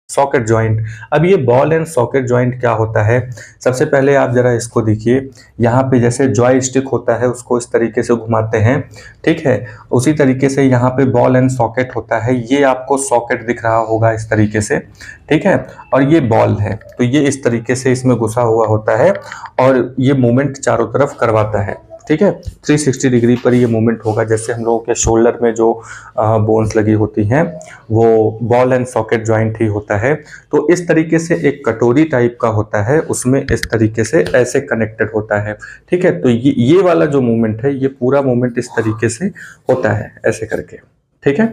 Socket joint. अब ये ball and socket joint क्या होता है, सबसे पहले आप जरा इसको देखिए। यहाँ पे जैसे जॉय स्टिक होता है उसको इस तरीके से घुमाते हैं, ठीक है, उसी तरीके से यहाँ पे बॉल एंड सॉकेट होता है। ये आपको सॉकेट दिख रहा होगा इस तरीके से, ठीक है, और ये बॉल है, तो ये इस तरीके से इसमें घुसा हुआ होता है और ये मूवमेंट चारों तरफ करवाता है, ठीक है। 360 डिग्री पर ये मूवमेंट होगा, जैसे हम लोगों के शोल्डर में जो बोन्स लगी होती हैं वो बॉल एंड सॉकेट जॉइंट ही होता है। तो इस तरीके से एक कटोरी टाइप का होता है, उसमें इस तरीके से ऐसे कनेक्टेड होता है, ठीक है। तो ये वाला जो मूवमेंट है, ये पूरा मूवमेंट इस तरीके से होता है ऐसे करके, ठीक है।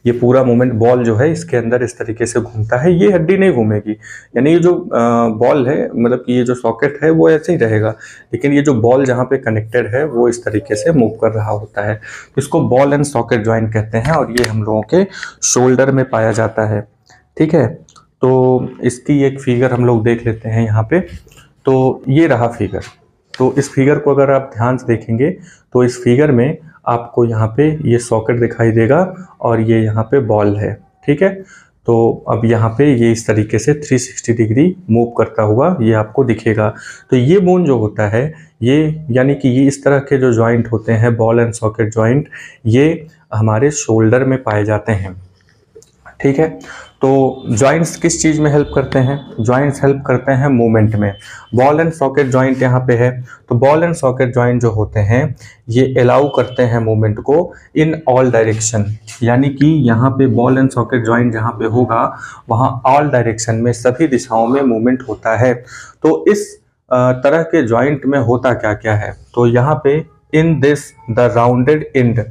ये पूरा मूवमेंट बॉल जो है इसके अंदर इस तरीके से घूमता है, ये हड्डी नहीं घूमेगी, यानी ये जो बॉल है, मतलब कि ये जो सॉकेट है वो ऐसे ही रहेगा, लेकिन ये जो बॉल जहाँ पे कनेक्टेड है वो इस तरीके से मूव कर रहा होता है। इसको बॉल एंड सॉकेट जॉइंट कहते हैं और ये हम लोगों के शोल्डर में पाया जाता है, ठीक है। तो इसकी एक फिगर हम लोग देख लेते हैं यहाँ पे। तो ये रहा फिगर। तो इस फिगर को अगर आप ध्यान से देखेंगे तो इस फिगर में आपको यहाँ पे ये सॉकेट दिखाई देगा और ये यहाँ पे बॉल है, ठीक है। तो अब यहाँ पे ये इस तरीके से 360 डिग्री मूव करता हुआ ये आपको दिखेगा। तो ये बोन जो होता है, ये यानी कि ये इस तरह के जो जॉइंट होते हैं बॉल एंड सॉकेट जॉइंट, ये हमारे शोल्डर में पाए जाते हैं, ठीक है। तो जॉइंट्स किस चीज़ में हेल्प करते हैं, जॉइंट्स हेल्प करते हैं मूवमेंट में। बॉल एंड सॉकेट जॉइंट यहाँ पे है, तो बॉल एंड सॉकेट जॉइंट जो होते हैं ये अलाउ करते हैं मूवमेंट को इन ऑल डायरेक्शन, यानी कि यहाँ पे बॉल एंड सॉकेट जॉइंट जहाँ पे होगा वहाँ ऑल डायरेक्शन में सभी दिशाओं में मूवमेंट होता है। तो इस तरह के जॉइंट में होता क्या क्या है, तो यहाँ पे in this the rounded end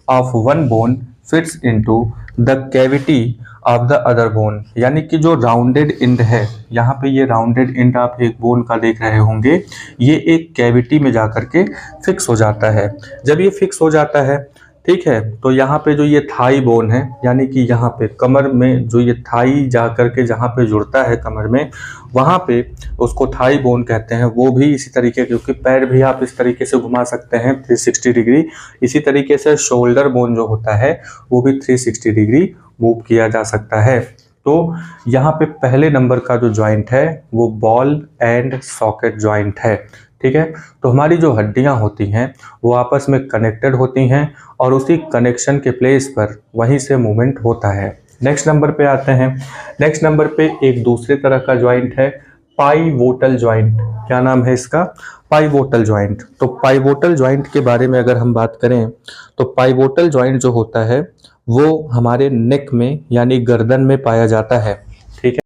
of one bone fits into the cavity of the other bone, यानी कि जो राउंडेड एंड है, यहाँ पे ये राउंडेड एंड आप एक बोन का देख रहे होंगे, ये एक कैविटी में जाकर के फिक्स हो जाता है। जब ये फिक्स हो जाता है, ठीक है, तो यहाँ पे जो ये थाई बोन है, यानी कि यहाँ पे कमर में जो ये थाई जा करके जहाँ पे जुड़ता है कमर में, वहाँ पे उसको थाई बोन कहते हैं। वो भी इसी तरीके, क्योंकि पैर भी आप इस तरीके से घुमा सकते हैं 360 डिग्री, इसी तरीके से शोल्डर बोन जो होता है वो भी 360 डिग्री मूव किया जा सकता है। तो यहाँ पे पहले नंबर का जो जॉइंट है वो बॉल एंड सॉकेट जॉइंट है, ठीक है। तो हमारी जो हड्डियां होती हैं वो आपस में कनेक्टेड होती हैं और उसी कनेक्शन के प्लेस पर वहीं से मूवमेंट होता है। नेक्स्ट नंबर पे आते हैं। नेक्स्ट नंबर पे एक दूसरे तरह का जॉइंट है पाइवोटल जॉइंट। क्या नाम है इसका, पाइवोटल जॉइंट। तो पाइवोटल जॉइंट के बारे में अगर हम बात करें तो पाइवोटल जॉइंट जो होता है वो हमारे नेक में यानी गर्दन में पाया जाता है, ठीक है।